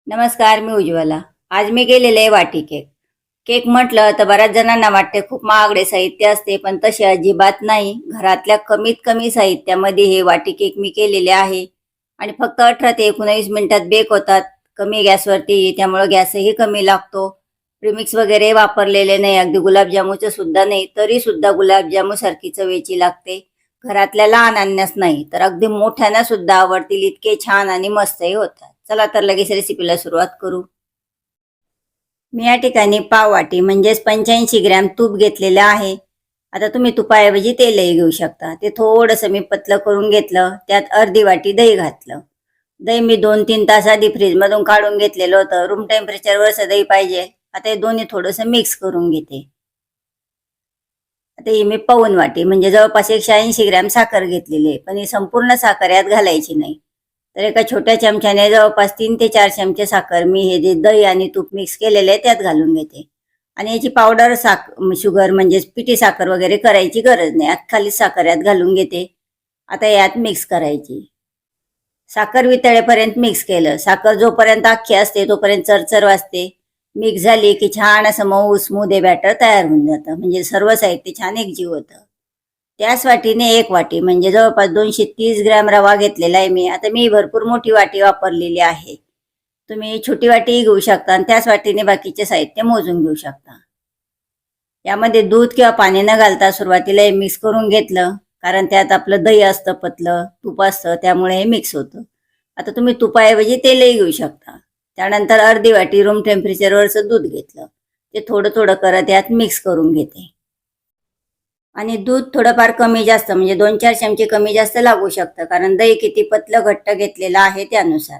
नमस्कार, मी उज्ज्वला. आज मी गेलेले आहे वाटी केक. केक म्हटलं तर बऱ्याच जणांना वाटते खूप महागडे साहित्य असते, पण तसे अजिबात नाही. घरातल्या कमीत कमी साहित्यामध्ये हे वाटी केक मी केलेले आहे आणि फक्त 18 ते 19 मिनिटात बेक होतात. कमी गॅसवरती, त्यामुळे गॅसही कमी लागतो. प्रीमिक्स वगैरे वापरलेले नाही, अगदी गुलाबजामुचं सुद्धा नाही, तरी सुद्धा गुलाबजामू सारखी चवेची लागते. घरातल्या लहानांनाच नाही तर अगदी मोठ्यांना सुद्धा आवडतील इतके छान आणि मस्तही होतात. चला तर लगेच रेसिपीला सुरुवात करू. मी या ठिकाणी पाव वाटी म्हणजेच 85 ग्रॅम तूप घेतलेलं आहे. आता तुम्ही तुपाऐवजी तेलही घेऊ शकता. ते थोडंसं मी पतलं करून घेतलं. त्यात अर्धी वाटी दही घातलं. दही मी 2-3 तास आधी फ्रीजमधून काढून घेतलेलं होतं. रूम टेम्परेचरवरचं दही पाहिजे. आता हे दोन्ही थोडंसं मिक्स करून घेते. आता ही मी पाऊण वाटी म्हणजे जवळपास 180 ग्रॅम साखर घेतलेली आहे, पण ही संपूर्ण साखर यात घालायची नाही. तर एका छोट्या चमच्याने जवळपास 3 ते 4 चमचे साखर मी हे जे दही आणि तूप मिक्स केलेले आहे त्यात घालून घेते. आणि याची पावडर शुगर म्हणजेच पिठी साखर वगैरे करायची गरज नाही. खाली साखर यात घालून घेते. आता यात मिक्स करायची. साखर वितळेपर्यंत मिक्स केलं. साखर जोपर्यंत अख्खी असते तोपर्यंत चरचर वाजते. मिक्स झाली की छान असं मऊ स्मूथ हे बॅटर तयार होऊन जातं. म्हणजे सर्व साहित्य छान एकजीव होतं. त्याच वाटीने एक वाटी म्हणजे जवळपास 230 ग्रॅम रवा घेतलेला आहे मी. आता मी भरपूर मोठी वाटी वापरलेली आहे. तुम्ही छोटी वाटीही घेऊ शकता आणि त्याच वाटीने बाकीचे साहित्य मोजून घेऊ शकता. यामध्ये दूध किंवा पाणी न घालता सुरुवातीला हे मिक्स करून घेतलं, कारण त्यात आपलं दही असतं, पतलं तूप असतं, त्यामुळे हे मिक्स होतं. आता तुम्ही तुपाऐवजी तेलही घेऊ शकता. त्यानंतर अर्धी वाटी रूम टेम्परेचरवरचं दूध घेतलं. ते थोडं थोडं करत यात मिक्स करून घेते. आणि दूध थोडंफार कमी जास्त म्हणजे 2-4 चमचे कमी जास्त लागू शकतं, कारण दही किती पतलं घट्ट घेतलेलं आहे त्यानुसार.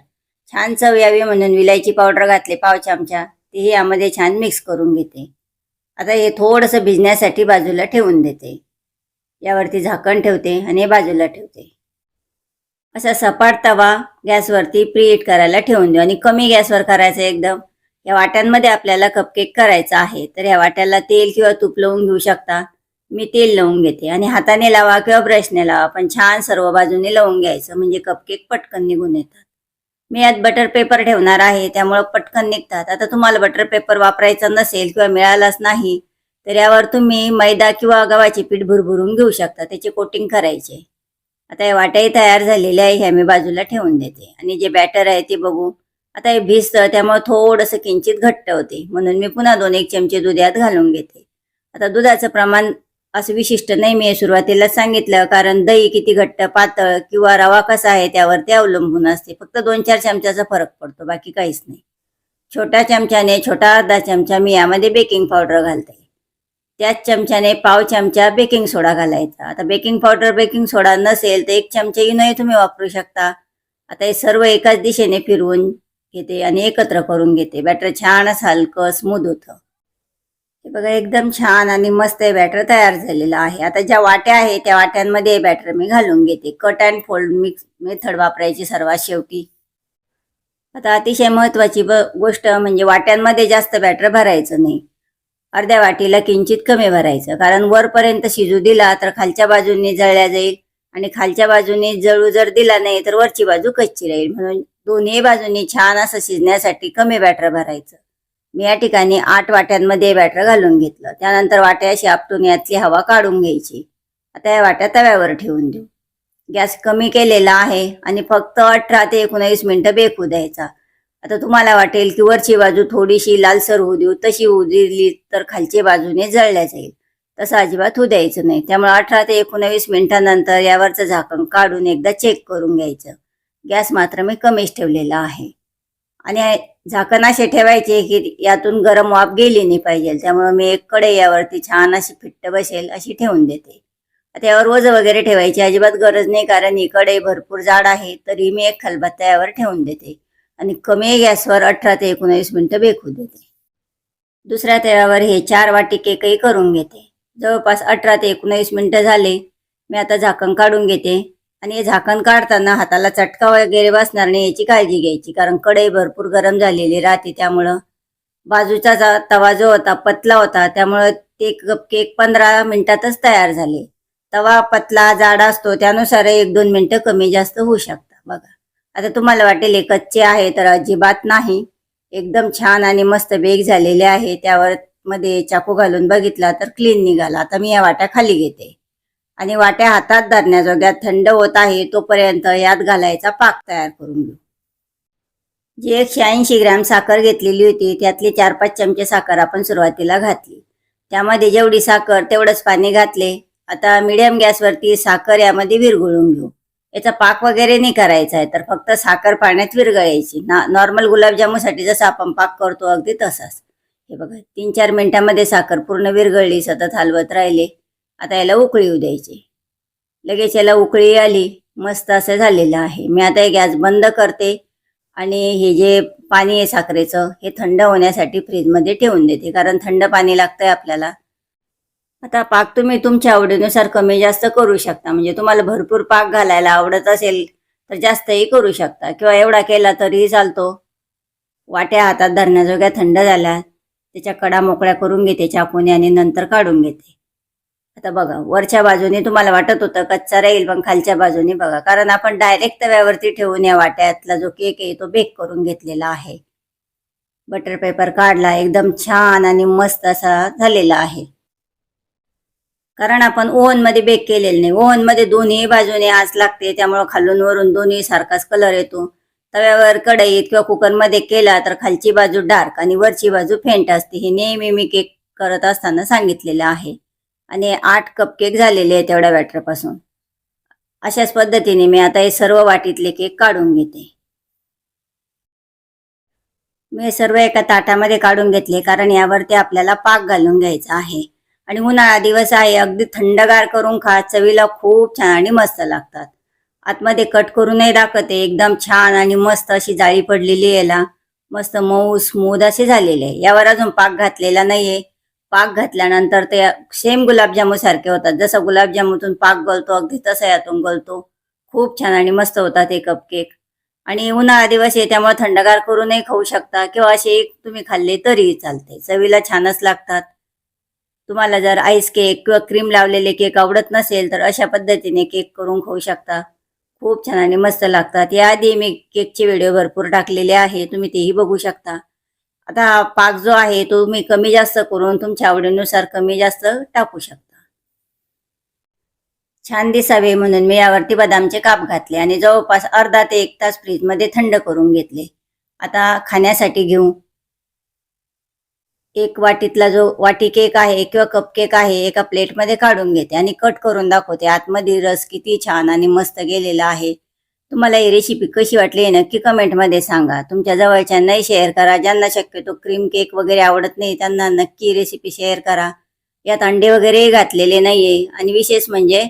छान चव यावी म्हणून विलायची पावडर घातली पाव चमचा. तेही यामध्ये छान मिक्स करून घेते. आता हे थोडंसं भिजण्यासाठी बाजूला ठेवून देते. यावरती झाकण ठेवते आणि बाजूला ठेवते. असा सपाट तवा गॅसवरती प्रीहीट करायला ठेवून देऊ आणि कमी गॅसवर करायचं एकदम. या वाट्यांमध्ये आपल्याला कपकेक करायचा आहे, तर या वाट्याला तेल किंवा तूप लावून घेऊ शकता. मी तेल लावून घेते आणि हाताने लावा किंवा ब्रशने लावा, पण छान सर्व बाजूने लावून घ्यायचं म्हणजे कपकेक पटकन निघून येतात. मी यात बटर पेपर ठेवणार आहे, त्यामुळे पटकन निघतात. आता तुम्हाला बटर पेपर वापरायचा नसेल किंवा मिळालाच नाही तर यावर तुम्ही मैदा किंवा गव्हाचे पीठ भुरभुरून घेऊ शकता, त्याची कोटिंग करायचे. आता हे वाट्याही तयार झालेले आहे, ह्या मी बाजूला ठेवून देते. आणि जे बॅटर आहे ते बघू. आता हे भिजतं त्यामुळे थोडंसं किंचित घट्ट होते, म्हणून मी पुन्हा 2-1 चमचे दूध यात घालून घेते. आता दुधाचं प्रमाण असं विशिष्ट नाही, मी सुरुवातीला सांगितलं, कारण दही किती घट्ट पातळ किंवा रवा कसा आहे त्यावर ते अवलंबून असते. फक्त 2-4 चमच्याचा फरक पडतो, बाकी काहीच नाही. छोट्या चमच्याने छोटा अर्धा चमचा मी यामध्ये बेकिंग पावडर घालते. त्याच चमच्याने पाव चमचा बेकिंग सोडा घालायचा. आता बेकिंग पावडर बेकिंग सोडा नसेल तर 1 चमचा इनोही तुम्ही वापरू शकता. आता हे सर्व एकाच दिशेने फिरवून घेते आणि एकत्र करून घेते. बॅटर छान असं हलकं स्मूथ होतं. हे बघा एकदम छान आणि मस्त हे बॅटर तयार झालेलं आहे. आता ज्या वाट्या आहे त्या वाट्यांमध्ये हे बॅटर मी घालून घेते. Cut and fold mix method वापरायची सर्वात शेवटी. आता अतिशय महत्वाची गोष्ट म्हणजे वाट्यांमध्ये जास्त बॅटर भरायचं नाही. अर्ध्या वाटीला किंचित कमी भरायचं, कारण वरपर्यंत शिजू दिला तर खालच्या बाजूने जळल्या जाईल आणि खालच्या बाजूने जळू जर दिला नाही तर वरची बाजू कच्ची राहील. म्हणून दोन्ही बाजूनी छान असं शिजण्यासाठी कमी बॅटर भरायचं. मी या ठिकाणी 8 वाट्यांमध्ये बॅटर घालून घेतलं. त्यानंतर वाट्या अशी आपटून यातली हवा काढून घ्यायची. आता या वाट्या तव्यावर ठेवून देऊ. गॅस कमी केलेला आहे आणि फक्त 18 ते 19 मिनिटं बेकू द्यायचा. आता तुम्हाला वाटेल की वरची बाजू थोडीशी लालसर होऊ देऊ, तशी होऊ दिली तर खालची बाजूने जळल्या जाईल. तसं अजिबात होऊ द्यायचं नाही. त्यामुळे 18 ते 19 मिनिटांनंतर यावरचं झाकण काढून एकदा चेक करून घ्यायचं. गॅस मात्र मी कमीच ठेवलेला आहे. आणि झाकण असे ठेवायचे की यातून गरम वाफ गेली नाही पाहिजे. त्यामुळे मी एक कढई यावरती छान अशी फिट्ट बसेल अशी ठेवून देते. आता यावर वजन वगैरे ठेवायची अजिबात गरज नाही, कारण ही कढई भरपूर जाड आहे. तरी मी एक खलबत्ता यावर ठेवून देते आणि कमी गॅसवर 18 ते 19 मिनिटं बेकू देते. दुसऱ्या तव्यावर हे 4 वाटी केकही करून घेते. जवळपास 18 ते 19 मिनिटं झाले. मी आता झाकण काढून घेते आणि हे झाकण काढताना हाताला चटका वगैरे बसणार नाही याची काळजी घ्यायची, कारण कढई भरपूर गरम झालेली राहते. त्यामुळं बाजूचा तवा जो होता पतला होता, त्यामुळं ते केक 15 मिनिटातच तयार झाले. तवा पतला जाड असतो त्यानुसार 1-2 मिनिटं कमी जास्त होऊ शकतात. बघा आता तुम्हाला वाटेल हे कच्चे आहे, तर अजिबात नाही. एकदम छान आणि मस्त बेक झालेले आहे. त्यावर मध्ये चाकू घालून बघितला तर क्लीन निघाला. आता मी या वाट्या खाली घेते आणि वाट्या हातात धरण्याजोग्या थंड होत आहे तोपर्यंत यात घालायचा पाक तयार करून घेऊ. जी 180 ग्रॅम साखर घेतलेली होती त्यातली 4-5 चमचे साखर आपण सुरुवातीला घातली. त्यामध्ये जेवढी साखर तेवढंच पाणी घातले. आता मीडियम गॅसवरती साखर यामध्ये विरघळून घेऊ. याचा पाक वगैरे नाही करायचा आहे, तर फक्त साखर पाण्यात विरघळायची. नॉर्मल गुलाबजामुनसाठी जसं आपण पाक करतो अगदी तसाच. हे बघा 3-4 मिनिटांमध्ये साखर पूर्ण विरघळली. सतत हलवत राहिले. आता याला उकळी येऊ द्यायची. लगेच याला उकळी आली. मस्त असं झालेलं आहे. मी आता गॅस बंद करते आणि हे जे पाणी आहे साखरेचं हे थंड होण्यासाठी फ्रीजमध्ये ठेवून देते, कारण थंड पाणी लागतंय आपल्याला. आता पाक तुम्ही तुमच्या आवडीनुसार कमी जास्त करू शकता. म्हणजे तुम्हाला भरपूर पाक घालायला आवडत असेल तर जास्तही करू शकता किंवा एवढा केला तरीही चालतो. वाट्या हातात धरण्याजोग्या थंड झाल्या. त्याच्या कडा मोकळ्या करून घेते चाकूने आणि नंतर काढून घेते. आता बघा वरच्या बाजूने तुम्हाला वाटत होतं कच्चा राहील, पण खालच्या बाजूने बघा, कारण आपण डायरेक्ट तव्यावरती ठेवून या वाट्यातला जो केक आहे तो बेक करून घेतलेला आहे. बटर पेपर काढला. एकदम छान आणि मस्त असा झालेला आहे. कारण आपण ओव्हन मध्ये बेक केलेलं नाही. ओव्हन मध्ये दोन्ही बाजूने आच लागते, त्यामुळे खालून वरून दोन्ही सारखाच कलर येतो. तव्यावर कढईत किंवा कुकरमध्ये केला तर खालची बाजू डार्क आणि वरची बाजू फेंट असते. हे नेहमी मी केक करत असताना सांगितलेलं आहे. आणि 8 कप केक झालेले आहेत तेवढ्या बॅटरपासून. अशाच पद्धतीने मी आता हे सर्व वाटीतले केक काढून घेते. मी सर्व एका ताटामध्ये काढून घेतले, कारण यावरती आपल्याला पाक घालून घ्यायचा आहे. आणि उन्हाळा दिवस आहे, अगदी थंडगार करून खा. चवीला खूप छान आणि मस्त लागतात. आतमध्ये कट करूनही दाखवते. एकदम छान आणि मस्त अशी जाळी पडलेली याला. मस्त मऊ स्मूथ असे झालेले आहे. यावर अजून पाक घातलेला नाहीये. पाक घातल्यानंतर ते सेम गुलाबजामुन सारखे होतात. जसं गुलाबजामुनतून पाक गळतो अगदी तसा यातून गळतो. खूप छान आणि मस्त होतात हे कपकेक. आणि उन्हाळा दिवस आहे त्यामुळे थंडगार करूनही खाऊ शकता किंवा असे तुम्ही खाल्ले तरीही चालते. चवीला छानच लागतात. तुम्हाला जर आईस केक किंवा क्रीम लावलेले केक आवडत नसेल तर अशा पद्धतीने केक करून खाऊ शकता. खूप छान आणि मस्त लागतात. याआधी मी केकचे व्हिडिओ भरपूर टाकलेले आहे, तुम्ही तेही बघू शकता. आता पाक जो आहे तो तुम्ही कमी जास्त करून तुमच्या आवडीनुसार कमी जास्त टाकू शकता. छान दिसावे म्हणून मी यावरती बदामचे काप घातले आणि जवळपास अर्धा ते 1 तास फ्रीजमध्ये थंड करून घेतले. आता खाण्यासाठी घेऊ. एक वाटीतला जो वाटी केक आहे किंवा कप केक आहे एका प्लेटमध्ये काढून घेते आणि कट करून दाखवते. आतमध्ये रस किती छान आणि मस्त गेलेला आहे. तुम्हाला ही रेसिपी कशी वाटली हे नक्की कमेंटमध्ये सांगा. तुमच्या जवळच्यांनाही शेअर करा. ज्यांना शक्यतो क्रीम केक वगैरे आवडत नाही त्यांना नक्की रेसिपी शेअर करा. यात अंडे वगैरे घातलेले नाहीये आणि विशेष म्हणजे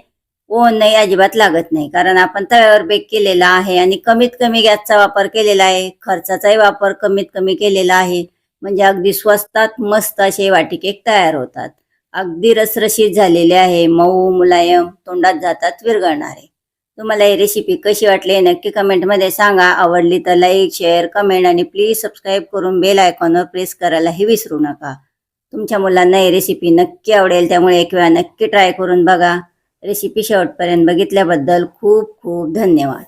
ओव्हन नाही अजिबात लागत नाही, कारण आपण तव्यावर बेक केलेला आहे आणि कमीत कमी गॅसचा वापर केलेला आहे. खर्चाचाही वापर कमीत कमी केलेला आहे. म्हणजे अगदी स्वस्तात मस्त असे वाटी केक तयार होतात. अगदी रसरशीत झालेले आहे. मऊ मुलायम, तोंडात जातात विरघळणारे. तुम्हाला ही रेसिपी कशी वाटली हे नक्की कमेंटमध्ये सांगा. आवडली तर लाईक, शेअर, कमेंट आणि प्लीज सबस्क्राईब करून बेल आयकॉनवर प्रेस करायलाही विसरू नका. तुमच्या मुलांना ही रेसिपी नक्की आवडेल, त्यामुळे एक वेळा नक्की ट्राय करून बघा. रेसिपी शेवटपर्यंत बघितल्याबद्दल खूप खूप धन्यवाद.